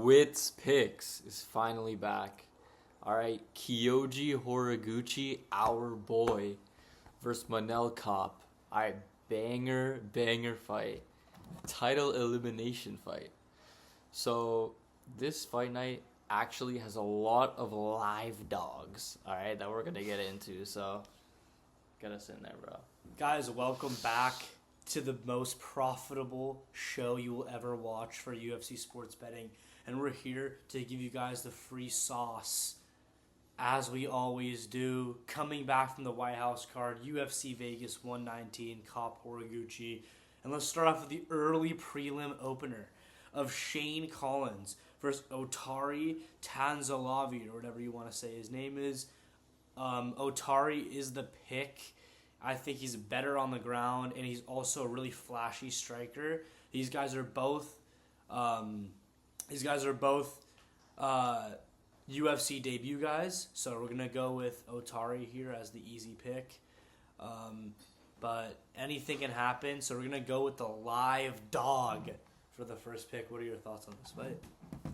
Wits Picks is finally back. Alright, Kyoji Horiguchi, our boy, versus Manel Kape. Alright, banger fight. Title elimination fight. So, this fight night actually has a lot of live dogs, alright, that we're gonna get into. So, get us in there, bro. Guys, welcome back to the most profitable show you will ever watch for UFC sports betting. And we're here to give you guys the free sauce, as we always do. Coming back from the White House card, UFC Vegas 119, Kape Horiguchi. And let's start off with the early prelim opener of Shane Collins versus Otari Tanzalavi, or whatever you want to say his name is. Otari is the pick. I think he's better on the ground, and he's also a really flashy striker. These guys are both UFC debut guys, so we're gonna go with Otari here as the easy pick. But anything can happen, so we're gonna go with the live dog for the first pick. What are your thoughts on this fight?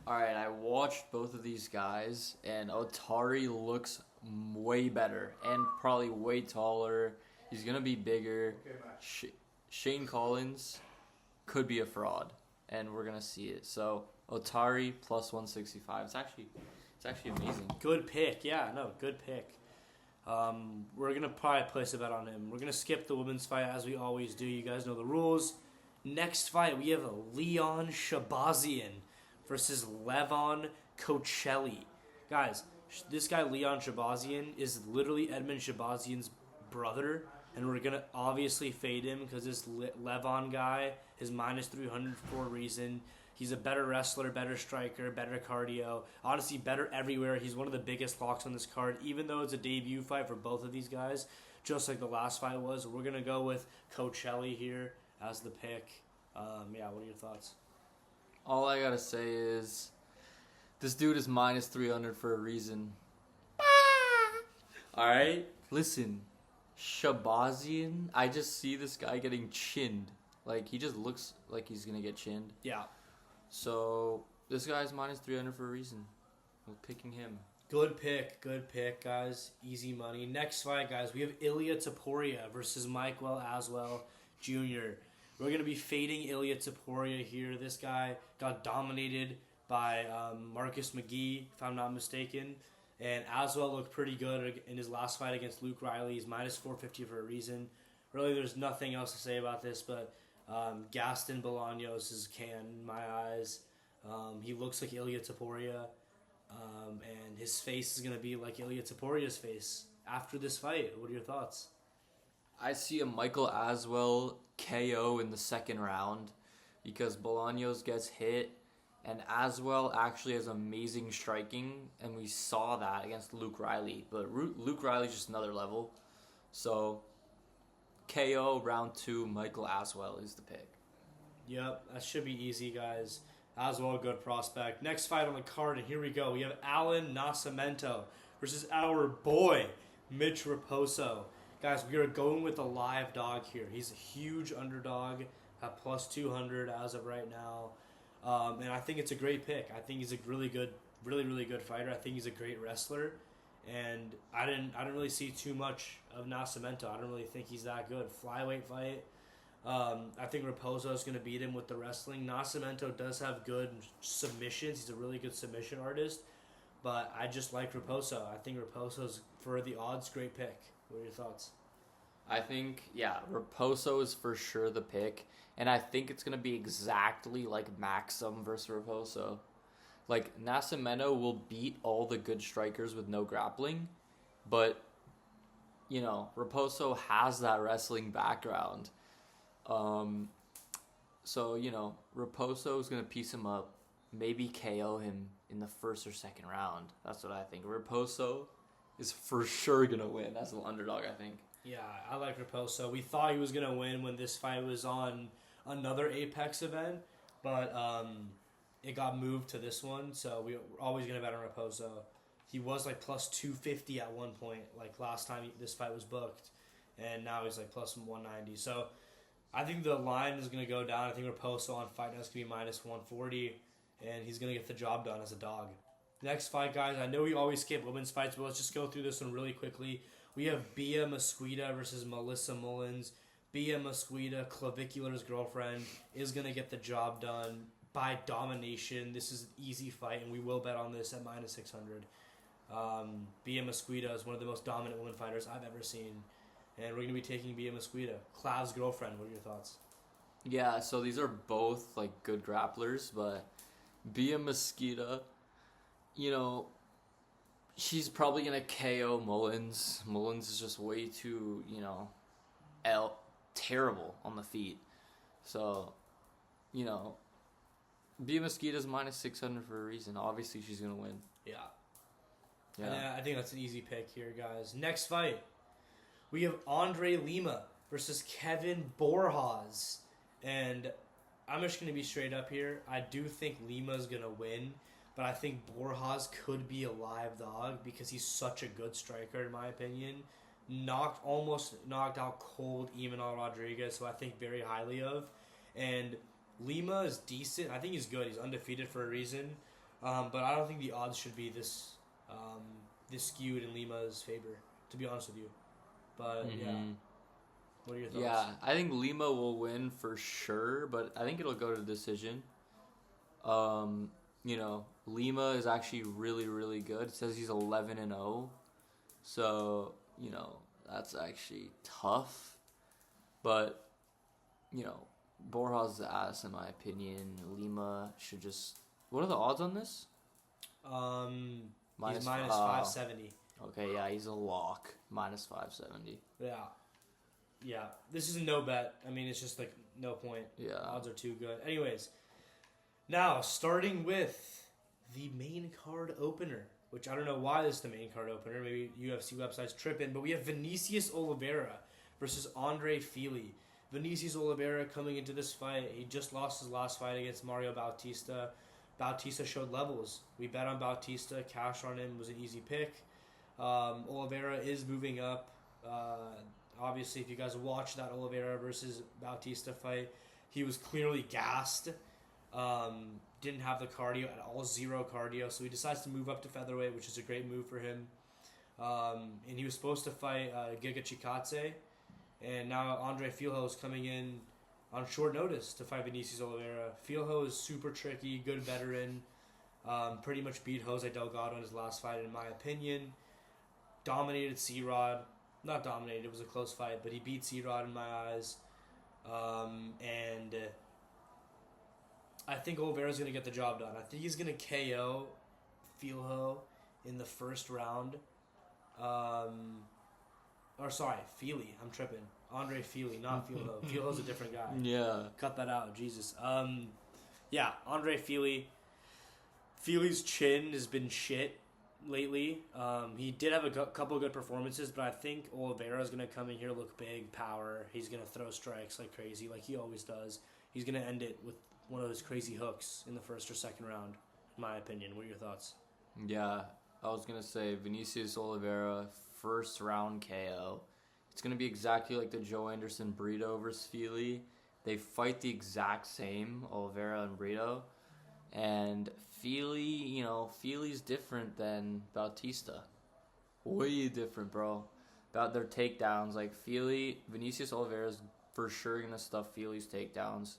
Alright, I watched both of these guys, and Otari looks way better and probably way taller. He's going to be bigger. Shane Collins could be a fraud, and we're going to see it. So, Otari plus 165. It's actually amazing. Good pick. Yeah, no, good pick. We're going to probably place a bet on him. We're going to skip the women's fight as we always do. You guys know the rules. Next fight, we have Leon Shabazian versus Levon Kocelli. Guys, this guy Leon Shabazian is literally Edmund Shabazian's brother, and we're going to obviously fade him because this Levon guy is minus 300 for a reason. He's a better wrestler, better striker, better cardio. Honestly, better everywhere. He's one of the biggest locks on this card, even though it's a debut fight for both of these guys, just like the last fight was. We're going to go with Kocelli here as the pick. Yeah, what are your thoughts? All I got to say is this dude is minus 300 for a reason. Alright? Listen. Shabazian, I just see this guy getting chinned. Like, he just looks like he's going to get chinned. Yeah. So, this guy's minus 300 for a reason. We're picking him. Good pick, guys. Easy money. Next fight, guys, we have Ilya Taporia versus Michael Aswell Jr. We're going to be fading Ilya Taporia here. This guy got dominated by Marcus McGee, if I'm not mistaken. And Aswell looked pretty good in his last fight against Luke Riley. He's minus 450 for a reason. Really, there's nothing else to say about this, but Gaston Bolaños is can in my eyes. He looks like Ilya Taporia, and his face is going to be like Ilya Taporia's face after this fight. What are your thoughts? I see a Michael Aswell KO in the second round because Bolaños gets hit. And Aswell actually has amazing striking, and we saw that against Luke Riley. But Luke Riley's just another level. So, KO round 2, Michael Aswell is the pick. Yep, that should be easy, guys. Aswell, a good prospect. Next fight on the card, and here we go. We have Alan Nascimento versus our boy, Mitch Raposo. Guys, we are going with the live dog here. He's a huge underdog at plus 200 as of right now. And I think it's a great pick. I think he's a really good fighter. I think he's a great wrestler, and I didn't really see too much of Nascimento. I don't really think he's that good. Flyweight fight. I think Raposo is going to beat him with the wrestling. Nascimento does have good submissions. He's a really good submission artist, but I just like Raposo. I think Raposo's, for the odds, great pick. What are your thoughts? I think, Raposo is for sure the pick. And I think it's going to be exactly like Maxim versus Raposo. Like, Nascimento will beat all the good strikers with no grappling. But, Raposo has that wrestling background. So, Raposo is going to piece him up. Maybe KO him in the first or second round. That's what I think. Raposo is for sure going to win as an underdog, I think. Yeah, I like Raposo. We thought he was going to win when this fight was on another Apex event, but it got moved to this one, so we're always going to bet on Raposo. He was like plus 250 at one point, like last time this fight was booked, and now he's like plus 190. So I think the line is going to go down. I think Raposo on Fight Nest could be minus 140. and he's going to get the job done as a dog. Next fight, guys. I know we always skip women's fights, but let's just go through this one really quickly. We have Bia Mosqueda versus Melissa Mullins. Bia Mosqueda, Clavicular's girlfriend, is going to get the job done by domination. This is an easy fight, and we will bet on this at minus 600. Bia Mosqueda is one of the most dominant women fighters I've ever seen. And we're going to be taking Bia Mosqueda. Clav's girlfriend, what are your thoughts? Yeah, so these are both like good grapplers, but Bia Mosqueda, you know, she's probably gonna KO Mullins. Mullins is just way too, you know, terrible on the feet. So, you know, Bia Mosqueda's minus 600 for a reason. Obviously, she's gonna win. Yeah. Yeah. I think that's an easy pick here, guys. Next fight, we have Andre Lima versus Kevin Borjas. And I'm just going to be straight up here. I do think Lima's going to win, but I think Borjas could be a live dog because he's such a good striker, in my opinion. Almost knocked out cold Imanol Rodriguez, who I think very highly of. And Lima is decent. I think he's good. He's undefeated for a reason. But I don't think the odds should be this skewed in Lima's favor, to be honest with you. But, yeah. What are your thoughts? Yeah, I think Lima will win for sure, but I think it'll go to decision. You know, Lima is actually really, really good. It says he's 11-0. So, you know, that's actually tough. But, you know, Borjas is ass in my opinion. Lima should just... What are the odds on this? He's minus 570. Okay, yeah, he's a lock. Minus 570. Yeah, this is a no bet. I mean, it's just like no point. Yeah. Odds are too good. Anyways, now starting with the main card opener, which I don't know why this is the main card opener. Maybe UFC websites tripping, but we have Vinicius Oliveira versus Andre Fili. Vinicius Oliveira coming into this fight, he just lost his last fight against Mario Bautista. Bautista showed levels. We bet on Bautista. Cash on him was an easy pick. Oliveira is moving up. Obviously, if you guys watch that Oliveira versus Bautista fight, he was clearly gassed. Didn't have the cardio at all, 0 cardio. So he decides to move up to featherweight, which is a great move for him. And he was supposed to fight Giga Chikadze. And now Andre Filho is coming in on short notice to fight Vinicius Oliveira. Filho is super tricky, good veteran. Pretty much beat Jose Delgado in his last fight, in my opinion. Dominated C-Rod. Not dominated, it was a close fight, but he beat C-Rod in my eyes. And I think Oliveira's going to get the job done. I think he's going to KO Filho in the first round. Fili. I'm tripping. Andre Fili, not Filho. Filho's a different guy. Yeah. Cut that out, Jesus. Yeah, Andre Fili. Fili's chin has been shit lately. He did have a couple good performances, but I think Oliveira's going to come in here, look big, power. He's going to throw strikes like crazy, like he always does. He's going to end it with one of those crazy hooks in the first or second round, in my opinion. What are your thoughts? Yeah, I was going to say Vinicius Oliveira, first round KO. It's going to be exactly like the Joe Anderson Brito versus Fili. They fight the exact same, Oliveira and Brito. And Fili's different than Bautista. Way different, bro. About their takedowns. Like, Vinicius Oliveira's for sure going to stuff Fili's takedowns.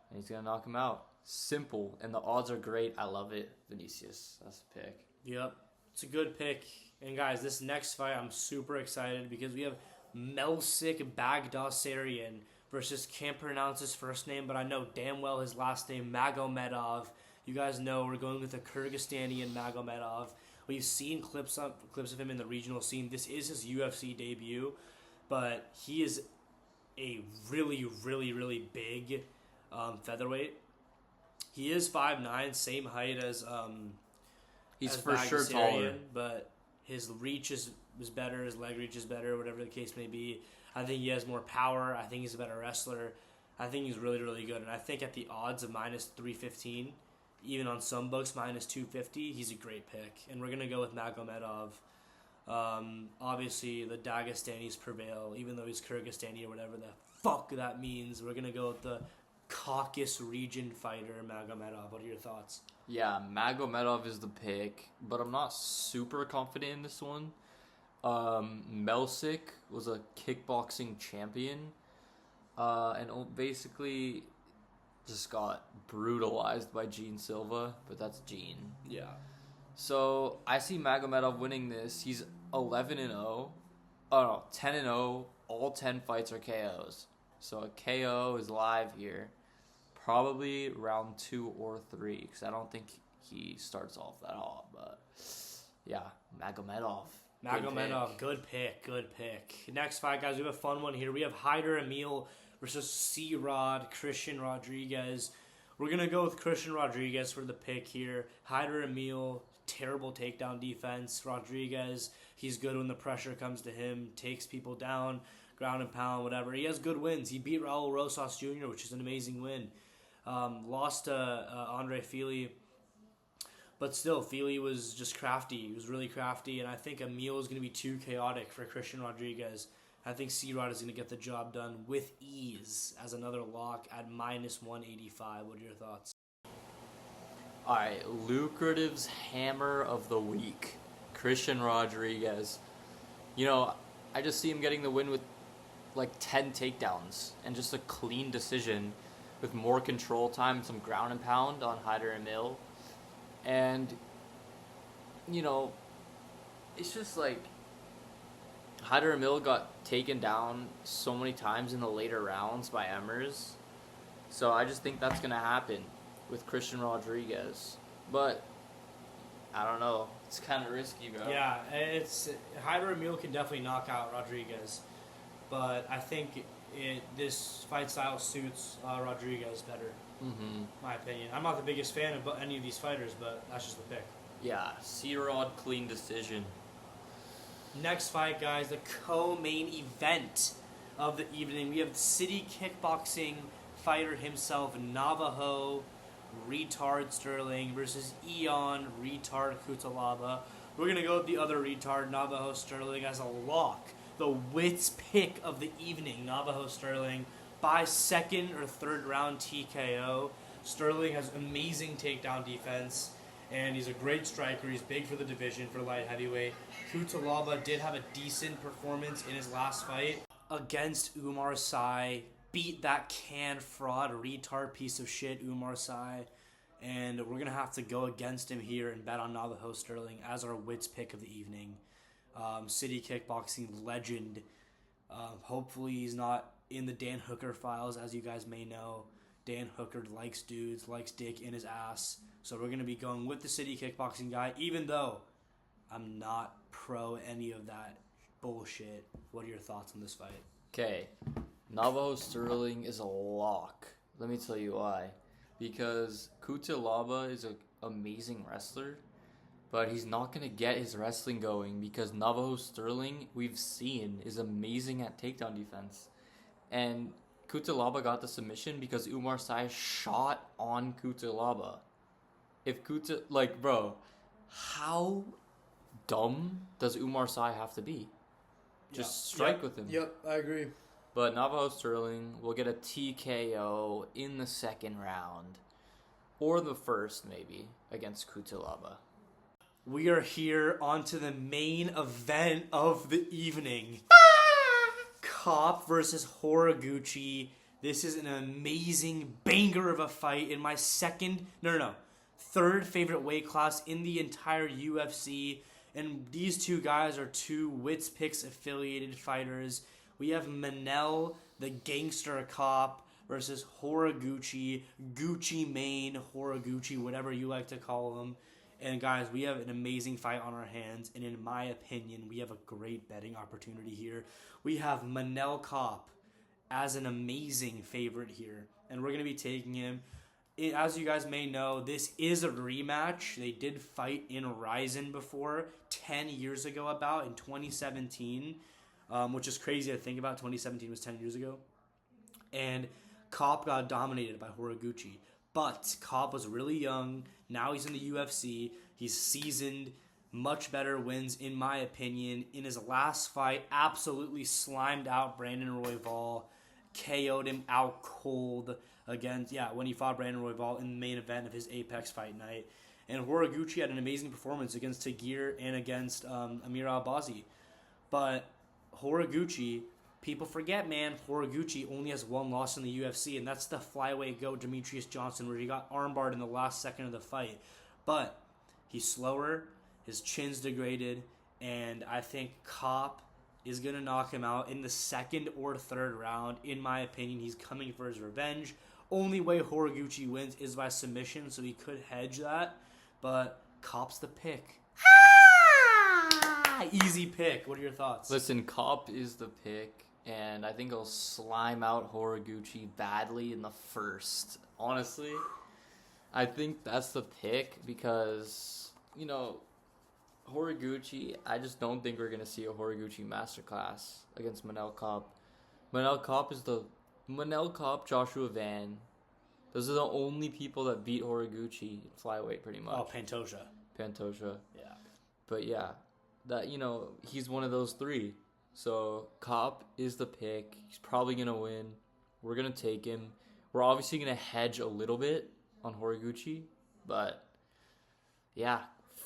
And he's going to knock him out. Simple. And the odds are great. I love it. Vinicius. That's a pick. Yep. It's a good pick. And, guys, this next fight, I'm super excited because we have Melsik Bagdasaryan versus, can't pronounce his first name, but I know damn well his last name, Magomedov. You guys know we're going with the Kyrgyzstanian Magomedov. We've seen clips of him in the regional scene. This is his UFC debut, but he is a really, really, really big featherweight. He is 5'9", same height as he's as for sure taller, but his reach is better, his leg reach is better, whatever the case may be. I think he has more power. I think he's a better wrestler. I think he's really, really good. And I think at the odds of minus 315, even on some books, minus 250, he's a great pick. And we're going to go with Magomedov. Obviously, the Dagestanis prevail, even though he's Kyrgyzstani or whatever the fuck that means. We're going to go with the Caucasus region fighter, Magomedov. What are your thoughts? Yeah, Magomedov is the pick, but I'm not super confident in this one. Melsik was a kickboxing champion, and basically just got brutalized by Gene Silva, but that's Gene. Yeah. So I see Magomedov winning this. He's 11-0. Oh no, 10-0. All 10 fights are KOs. So a KO is live here. Probably round 2 or 3, because I don't think he starts off that hot. But yeah, Magomedov. Good pick. Next fight, guys, we have a fun one here. We have Hyder Emil versus C-Rod, Christian Rodriguez. We're going to go with Christian Rodriguez for the pick here. Hyder Emil, terrible takedown defense. Rodriguez, he's good when the pressure comes to him, takes people down, ground and pound, whatever. He has good wins. He beat Raul Rosas Jr., which is an amazing win. Lost to Andre Fili, but still, Fili was just crafty. He was really crafty, and I think Emil is going to be too chaotic for Christian Rodriguez. I think C-Rod is going to get the job done with ease as another lock at -185. What are your thoughts? All right, Lucrative's hammer of the week, Christian Rodriguez. You know, I just see him getting the win with like 10 takedowns and just a clean decision with more control time and some ground and pound on Hyder Emil. And, you know, it's just like Hyder Emil got taken down so many times in the later rounds by Emmers. So I just think that's going to happen with Christian Rodriguez. But I don't know. It's kind of risky, bro. Yeah, Hyder Emil can definitely knock out Rodriguez. But I think this fight style suits Rodriguez better, my opinion. I'm not the biggest fan of any of these fighters, but that's just the pick. Yeah, C-Rod, clean decision. Next fight, guys, the co-main event of the evening. We have city kickboxing fighter himself, Navajo Retard Sterling versus Eon Retard Kutalaba. We're going to go with the other retard, Navajo Sterling, as a lock. The Wits pick of the evening, Navajo Sterling, by second or third round TKO. Sterling has amazing takedown defense, and he's a great striker. He's big for the division for light heavyweight. Kutalaba did have a decent performance in his last fight against Umar Sy. Beat that canned fraud, retard piece of shit, Umar Sy. And we're going to have to go against him here and bet on Navajo Sterling as our Wits pick of the evening. City kickboxing legend. Hopefully he's not in the Dan Hooker files, as you guys may know. Dan Hooker likes dudes, likes dick in his ass. So we're going to be going with the city kickboxing guy, even though I'm not pro any of that bullshit. What are your thoughts on this fight? Okay, Navajo Sterling is a lock. Let me tell you why. Because Kutalaba is an amazing wrestler, but he's not going to get his wrestling going because Navajo Sterling, we've seen, is amazing at takedown defense. And Kutalaba got the submission because Umar Sy shot on Kutalaba. Bro, how dumb does Umar Sy have to be? Just strike with him. Yep, I agree. But Navajo Sterling will get a TKO in the second round. Or the first, maybe, against Kutalaba. We are here onto the main event of the evening. Kape versus Horiguchi. This is an amazing banger of a fight in my third favorite weight class in the entire UFC. And these two guys are two Wits Picks affiliated fighters. We have Manel, the gangster Kape, versus Horiguchi, Gucci Mane, Horiguchi, whatever you like to call him. And guys, we have an amazing fight on our hands, and in my opinion, we have a great betting opportunity here. We have Manel Kape as an amazing favorite here, and we're going to be taking him. As you guys may know, this is a rematch. They did fight in Ryzen before, 10 years ago in 2017, which is crazy to think about. 2017 was 10 years ago. And Kape got dominated by Horiguchi. But Kape was really young. Now he's in the UFC. He's seasoned. Much better wins, in my opinion. In his last fight, absolutely slimed out Brandon Royval. KO'd him out cold. when he fought Brandon Royval in the main event of his Apex fight night. And Horiguchi had an amazing performance against Tagir and against Amir Albazi. But Horiguchi, people forget, man, Horiguchi only has one loss in the UFC, and that's the flyweight goat Demetrius Johnson, where he got armbarred in the last second of the fight. But he's slower, his chin's degraded, and I think Kape is going to knock him out in the second or third round. In my opinion, he's coming for his revenge. Only way Horiguchi wins is by submission, so he could hedge that. But Kape's the pick. Easy pick. What are your thoughts? Listen, Kape is the pick, and I think he'll slime out Horiguchi badly in the first. Honestly, I think that's the pick because, Horiguchi, I just don't think we're going to see a Horiguchi masterclass against Manel Kape. Manel Kape, Joshua Van. Those are the only people that beat Horiguchi in flyweight pretty much. Oh, Pantoja. Yeah. But yeah, that he's one of those three. So Kape is the pick. He's probably going to win. We're going to take him. We're obviously going to hedge a little bit on Horiguchi, but yeah,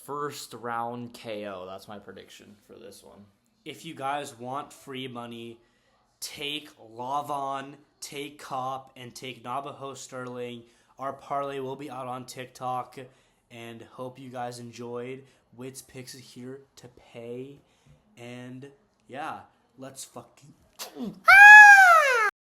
first round KO. That's my prediction for this one. If you guys want free money, take Lavon, take Kape, and take Navajo Sterling. Our parlay will be out on TikTok, and hope you guys enjoyed. Wits Picks is here to pay, and yeah, let's fucking...